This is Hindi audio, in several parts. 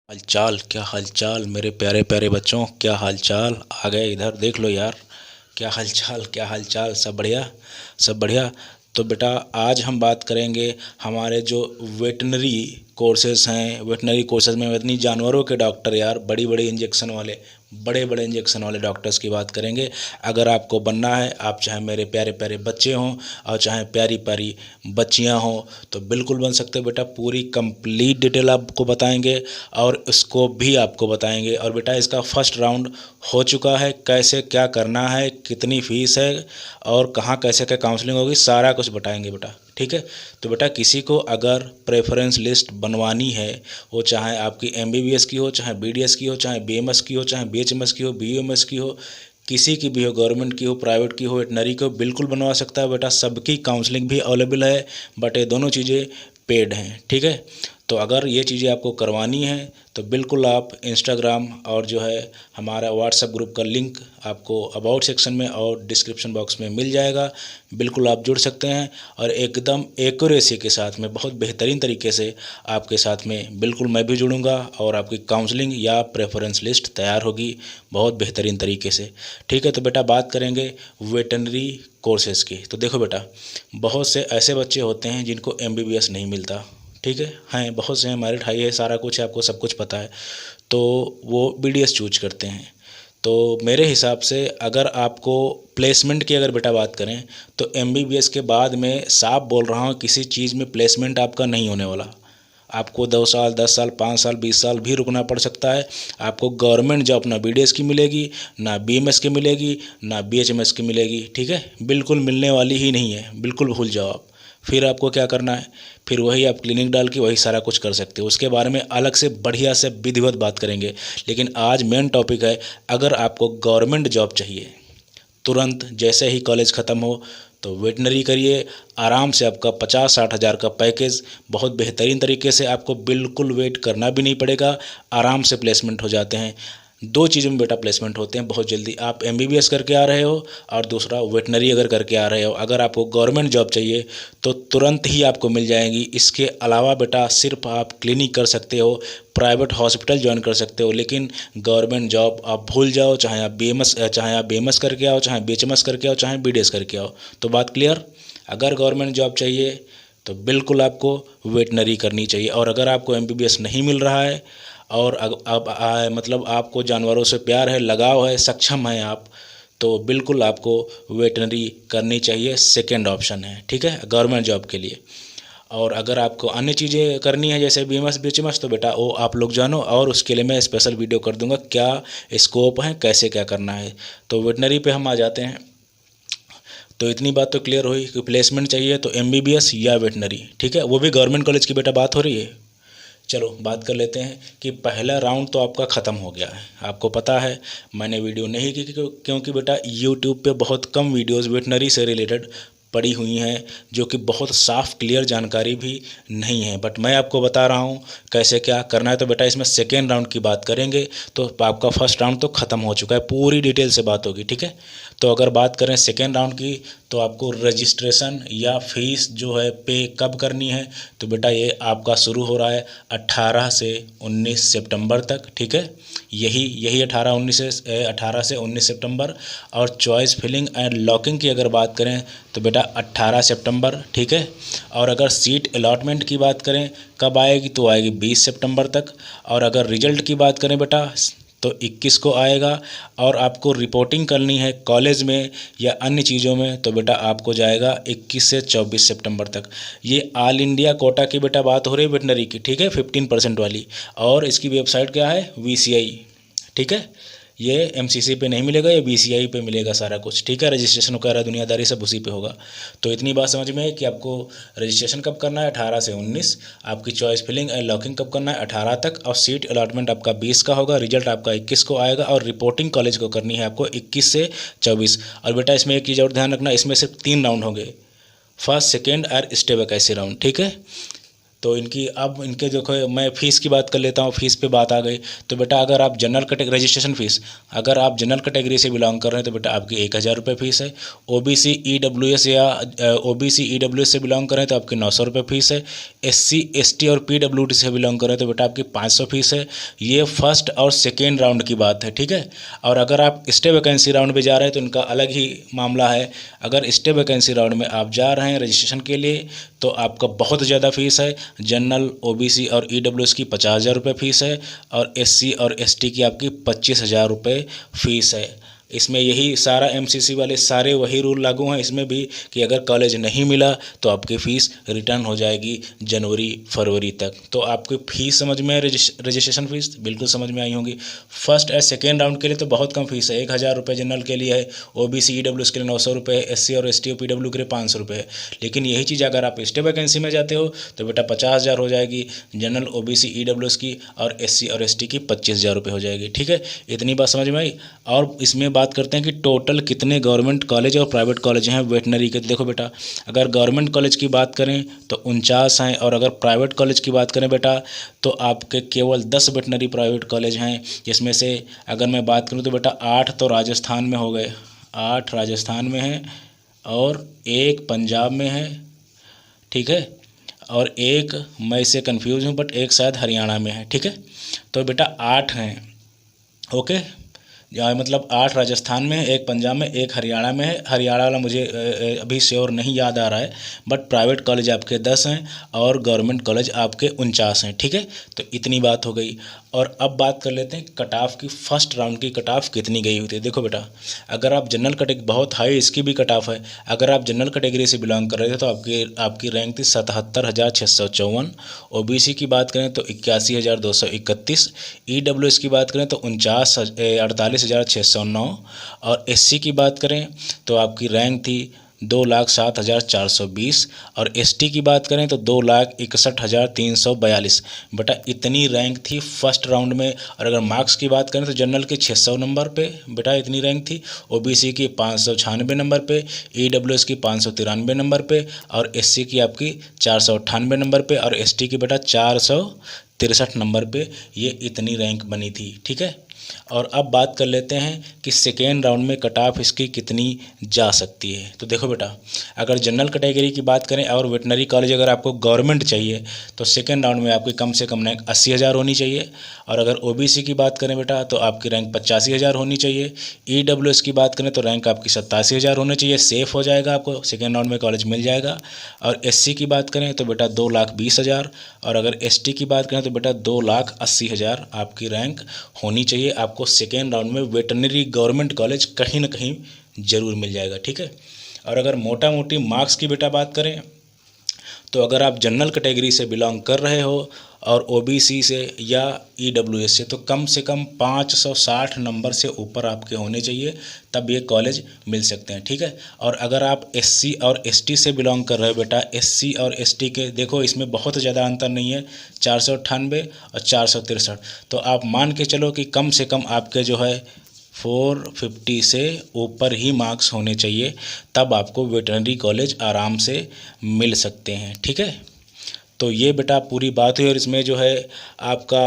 हालचाल, क्या हालचाल मेरे प्यारे प्यारे बच्चों, क्या हालचाल। आ गए इधर, देख लो यार। क्या हालचाल, क्या हालचाल, सब बढ़िया, सब बढ़िया। तो बेटा, आज हम बात करेंगे हमारे जो वेटनरी कोर्सेज हैं। वेटनरी कोर्सेज में वेटनरी जानवरों के डॉक्टर यार, बड़ी बड़ी इंजेक्शन वाले, बड़े बड़े इंजेक्शन वाले डॉक्टर्स की बात करेंगे। अगर आपको बनना है, आप चाहे मेरे प्यारे प्यारे बच्चे हों और चाहे प्यारी प्यारी बच्चियां हों, तो बिल्कुल बन सकते हो बेटा। पूरी कंप्लीट डिटेल आपको बताएंगे और स्कोप भी आपको बताएंगे। और बेटा, इसका फर्स्ट राउंड हो चुका है, कैसे क्या करना है, कितनी फ़ीस है और कहाँ कैसे क्या काउंसलिंग होगी, सारा कुछ बताएंगे बेटा। ठीक है। तो बेटा, किसी को अगर प्रेफरेंस लिस्ट बनवानी है, वो चाहे आपकी एमबीबीएस की हो, चाहे बीडीएस की हो, चाहे बीएमएस की हो, चाहे बीएचएमएस की हो, बीयूएमएस की हो, किसी की भी हो, गवर्नमेंट की हो, प्राइवेट की हो, वेटनरी की हो, बिल्कुल बनवा सकता है बेटा। सबकी काउंसलिंग भी अवेलेबल है, बट ये दोनों चीज़ें पेड हैं। ठीक है। तो अगर ये चीज़ें आपको करवानी है तो बिल्कुल आप इंस्टाग्राम और जो है हमारा व्हाट्सएप ग्रुप का लिंक आपको अबाउट सेक्शन में और डिस्क्रिप्शन बॉक्स में मिल जाएगा। बिल्कुल आप जुड़ सकते हैं और एकदम एक्यूरेसी के साथ में, बहुत बेहतरीन तरीके से आपके साथ में बिल्कुल मैं भी जुड़ूंगा और आपकी काउंसलिंग या प्रेफरेंस लिस्ट तैयार होगी बहुत बेहतरीन तरीके से। ठीक है। तो बेटा, बात करेंगे वेटनरी कोर्सेज़ की। तो देखो बेटा, बहुत से ऐसे बच्चे होते हैं जिनको एमबीबीएस नहीं मिलता। ठीक है। हैं बहुत से हैं, मेरिट हाई है, सारा कुछ है, आपको सब कुछ पता है, तो वो बीडीएस चूज करते हैं। तो मेरे हिसाब से अगर आपको प्लेसमेंट की अगर बेटा बात करें, तो एमबीबीएस के बाद में साफ बोल रहा हूँ, किसी चीज़ में प्लेसमेंट आपका नहीं होने वाला। आपको 2 साल, 10 साल, 5 साल, 20 साल भी रुकना पड़ सकता है। आपको गवर्नमेंट जॉब ना बीडीएस की मिलेगी, ना बीएमएस की मिलेगी, ना बीएचएमएस की मिलेगी। ठीक है। बिल्कुल मिलने वाली ही नहीं है, बिल्कुल भूल जाओ आप। फिर आपको क्या करना है, फिर वही आप क्लिनिक डाल के वही सारा कुछ कर सकते हो। उसके बारे में अलग से बढ़िया से विधिवत बात करेंगे। लेकिन आज मेन टॉपिक है, अगर आपको गवर्नमेंट जॉब चाहिए तुरंत, जैसे ही कॉलेज ख़त्म हो, तो वेटनरी करिए। आराम से आपका 50-60 हज़ार का पैकेज, बहुत बेहतरीन तरीके से, आपको बिल्कुल वेट करना भी नहीं पड़ेगा, आराम से प्लेसमेंट हो जाते हैं। दो चीज़ों में बेटा प्लेसमेंट होते हैं बहुत जल्दी। आप एमबीबीएस करके आ रहे हो और दूसरा वेटनरी अगर करके आ रहे हो। अगर आपको गवर्नमेंट जॉब चाहिए तो तुरंत ही आपको मिल जाएगी। इसके अलावा बेटा सिर्फ आप क्लिनिक कर सकते हो, प्राइवेट हॉस्पिटल ज्वाइन कर सकते हो, लेकिन गवर्नमेंट जॉब आप भूल जाओ। चाहे आप बीएमएस करके आओ, चाहे बीएचएमएस करके आओ, चाहे बीडीएस करके आओ। तो बात क्लियर। अगर गवर्नमेंट जॉब चाहिए तो बिल्कुल आपको वेटनरी करनी चाहिए। और अगर आपको एमबीबीएस नहीं मिल रहा है और अब मतलब आपको जानवरों से प्यार है, लगाव है, सक्षम हैं आप, तो बिल्कुल आपको वेटनरी करनी चाहिए। सेकंड ऑप्शन है। ठीक है, गवर्नमेंट जॉब के लिए। और अगर आपको अन्य चीज़ें करनी है जैसे बीएमएस बीएचएमएस, तो बेटा वो आप लोग जानो, और उसके लिए मैं स्पेशल वीडियो कर दूंगा क्या स्कोप है, कैसे क्या करना है। तो वेटनरी पे हम आ जाते हैं। तो इतनी बात तो क्लियर हुई कि प्लेसमेंट चाहिए तो एमबीबीएस या वेटनरी। ठीक है, वो भी गवर्नमेंट कॉलेज की बेटा बात हो रही है। चलो बात कर लेते हैं कि पहला राउंड तो आपका ख़त्म हो गया है। आपको पता है मैंने वीडियो नहीं की क्योंकि बेटा यूट्यूब पे बहुत कम वीडियोस वेटनरी से रिलेटेड पड़ी हुई हैं, जो कि बहुत साफ क्लियर जानकारी भी नहीं है। बट मैं आपको बता रहा हूँ कैसे क्या करना है। तो बेटा, इसमें सेकेंड राउंड की बात करेंगे तो आपका फर्स्ट राउंड तो ख़त्म हो चुका है, पूरी डिटेल से बात होगी। ठीक है। तो अगर बात करें सेकेंड राउंड की, तो आपको रजिस्ट्रेशन या फीस जो है पे कब करनी है, तो बेटा ये आपका शुरू हो रहा है 18 से 19 सितंबर तक। ठीक है। यही 18 से 19 सितंबर। और चॉइस फिलिंग एंड लॉकिंग की अगर बात करें तो बेटा 18 सितंबर। ठीक है। और अगर सीट अलॉटमेंट की बात करें कब आएगी, तो आएगी 20 सितंबर तक। और अगर रिजल्ट की बात करें बेटा तो 21 को आएगा। और आपको रिपोर्टिंग करनी है कॉलेज में या अन्य चीज़ों में, तो बेटा आपको जाएगा 21 से 24 सितंबर तक। ये ऑल इंडिया कोटा की बेटा बात हो रही है वेटनरी की। ठीक है, 15% वाली। और इसकी वेबसाइट क्या है, वीसीआई। ठीक है। ये एमसीसी पे नहीं मिलेगा, ये बीसीआई पे मिलेगा सारा कुछ। ठीक है। रजिस्ट्रेशन वगैरह दुनियादारी सब उसी पे होगा। तो इतनी बात समझ में है कि आपको रजिस्ट्रेशन कब करना है, 18 से 19। आपकी चॉइस फिलिंग एंड लॉकिंग कब करना है, 18 तक। और सीट अलॉटमेंट आपका 20 का होगा, रिजल्ट आपका 21 को आएगा। और रिपोर्टिंग कॉलेज को करनी है आपको 21 से 24। और बेटा इसमें एक चीज़ और ध्यान रखना, इसमें सिर्फ 3 राउंड होंगे, फर्स्ट सेकेंड और स्टे वैकेंसी राउंड। ठीक है। तो अब इनके देखो, मैं फ़ीस की बात कर लेता हूँ, फ़ीस पे बात आ गई। तो बेटा अगर आप जनरल कैटेगरी रजिस्ट्रेशन फ़ीस, अगर आप जनरल कैटेगरी से बिलोंग कर रहे हैं तो बेटा आपकी 1,000 रुपये फ़ीस है। OBC EWS या OBC EWS से बिलोंग कर रहे हैं तो आपकी 900 रुपये फ़ीस है। SC ST और PWD से बिलोंग कर रहे हैं तो बेटा आपकी 500 फीस है। ये फर्स्ट और सेकेंड राउंड की बात है, ठीक है। और अगर आप स्टे वैकेंसी राउंड में जा रहे हैं तो इनका अलग ही मामला है। अगर स्टे वैकेंसी राउंड में आप जा रहे हैं रजिस्ट्रेशन के लिए तो आपका बहुत ज़्यादा फीस है। जनरल OBC और EWS की 50,000 रुपये फ़ीस है और SC और ST की आपकी 25,000 रुपये फ़ीस है। इसमें यही सारा MCC वाले सारे वही रूल लागू हैं इसमें भी, कि अगर कॉलेज नहीं मिला तो आपकी फ़ीस रिटर्न हो जाएगी जनवरी फरवरी तक। तो आपकी फ़ीस समझ में, रजिस्ट्रेशन फ़ीस बिल्कुल समझ में आई होंगी। फर्स्ट और सेकेंड राउंड के लिए तो बहुत कम फीस है, 1,000 रुपये जनरल के लिए है, OBC EWS के लिए 900 रुपये, SC और ST और PW के लिए 500 रुपये है। लेकिन यही चीज़ अगर आप स्टे वैकेंसी में जाते हो तो बेटा 50,000 हो जाएगी जनरल OBC EWS की, और SC और ST की 25,000 रुपये हो जाएगी, ठीक है। इतनी बात समझ में आई। और इसमें बात करते हैं कि टोटल कितने गवर्नमेंट कॉलेज और प्राइवेट कॉलेज हैं वेटनरी के। देखो बेटा, अगर गवर्नमेंट कॉलेज की बात करें तो 49 हैं, और अगर प्राइवेट कॉलेज की बात करें बेटा तो आपके केवल 10 वेटनरी प्राइवेट कॉलेज हैं। जिसमें से अगर मैं बात करूं तो बेटा 8 तो राजस्थान में हो गए, 8 राजस्थान में हैं, और 1 पंजाब में है, ठीक है, और 1 मैं इससे कन्फ्यूज़ हूँ बट 1 शायद हरियाणा में है, ठीक है। तो बेटा 8 हैं, ओके। मतलब 8 राजस्थान में है, 1 पंजाब में, 1 हरियाणा में है। हरियाणा वाला मुझे अभी श्योर नहीं याद आ रहा है, बट प्राइवेट कॉलेज आपके 10 हैं और गवर्नमेंट कॉलेज आपके 49 हैं, ठीक है। तो इतनी बात हो गई। और अब बात कर लेते हैं कट ऑफ की। फर्स्ट राउंड की कट ऑफ कितनी गई हुई थी। देखो बेटा, अगर आप जनरल कैटेगरी, बहुत हाई इसकी भी कट ऑफ है, अगर आप जनरल कैटेगरी से बिलोंग कर रहे थे तो आपकी रैंक थी 77,654। OBC की बात करें तो 81,231। EWS की बात करें तो 48,609, और SC की बात करें तो आपकी रैंक थी 2,07,420, और ST की बात करें तो 2,61,342। बेटा इतनी रैंक थी फर्स्ट राउंड में। और अगर मार्क्स की बात करें तो जनरल के 600 नंबर पे बेटा इतनी रैंक थी, OBC की 596 नंबर पे, EWS की 593 नंबर पे, और SC की आपकी 498 नंबर पे, और ST की बेटा 463 नंबर पे ये इतनी रैंक बनी थी, ठीक है। और अब बात कर लेते हैं कि सेकेंड राउंड में कट ऑफ इसकी कितनी जा सकती है। तो देखो बेटा, अगर जनरल कैटेगरी की बात करें और वेटनरी कॉलेज अगर आपको गवर्नमेंट चाहिए तो सेकेंड राउंड में आपकी कम से कम रैंक 80,000 होनी चाहिए। और अगर OBC की बात करें बेटा तो आपकी रैंक 85,000 होनी चाहिए। EWS की बात करें तो रैंक आपकी 87,000 होनी चाहिए, सेफ़ हो जाएगा, आपको सेकेंड राउंड में कॉलेज मिल जाएगा। और SC की बात करें तो बेटा 2,20,000, और अगर ST की बात करें तो बेटा 2,80,000 आपकी रैंक होनी चाहिए। आपको सेकेंड राउंड में वेटरनरी गवर्नमेंट कॉलेज कहीं ना कहीं ज़रूर मिल जाएगा, ठीक है। और अगर मोटा मोटी मार्क्स की बेटा बात करें तो अगर आप जनरल कैटेगरी से बिलोंग कर रहे हो और OBC से या EWS से कम 560 नंबर से ऊपर आपके होने चाहिए, तब ये कॉलेज मिल सकते हैं, ठीक है। और अगर आप SC और ST से बिलोंग कर रहे हो बेटा, SC और ST के देखो इसमें बहुत ज़्यादा अंतर नहीं है, 498 और 463। तो आप मान के चलो कि कम से कम आपके जो है 450 से ऊपर ही मार्क्स होने चाहिए, तब आपको वेटरनरी कॉलेज आराम से मिल सकते हैं, ठीक है। तो ये बेटा पूरी बात हुई। और इसमें जो है आपका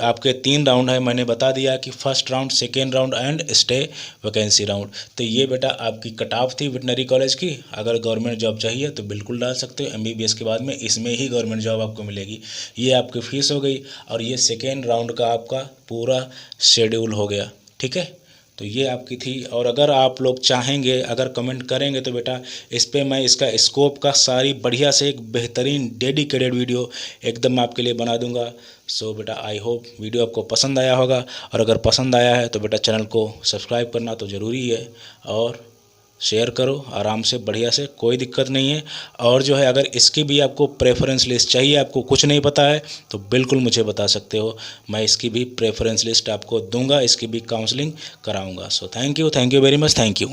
आपके 3 राउंड है, मैंने बता दिया कि first round, second round and stay vacancy round. तो ये बेटा आपकी कट ऑफ थी वेटनरी कॉलेज की। अगर गवर्नमेंट जॉब चाहिए तो बिल्कुल डाल सकते हो, MBBS के बाद में इसमें ही गवर्नमेंट जॉब आपको मिलेगी। ये आपकी फ़ीस हो गई, और ये सेकेंड राउंड का आपका पूरा शेड्यूल हो गया, ठीक है। तो ये आपकी थी। और अगर आप लोग चाहेंगे, अगर कमेंट करेंगे तो बेटा इस पर मैं इसका स्कोप का सारी बढ़िया से एक बेहतरीन डेडिकेटेड वीडियो एकदम आपके लिए बना दूंगा। सो बेटा आई होप वीडियो आपको पसंद आया होगा, और अगर पसंद आया है तो बेटा चैनल को सब्सक्राइब करना तो ज़रूरी है, और शेयर करो आराम से बढ़िया से, कोई दिक्कत नहीं है। और जो है अगर इसकी भी आपको प्रेफरेंस लिस्ट चाहिए, आपको कुछ नहीं पता है तो बिल्कुल मुझे बता सकते हो, मैं इसकी भी प्रेफरेंस लिस्ट आपको दूंगा, इसकी भी काउंसलिंग कराऊंगा। So thank you very much, thank you.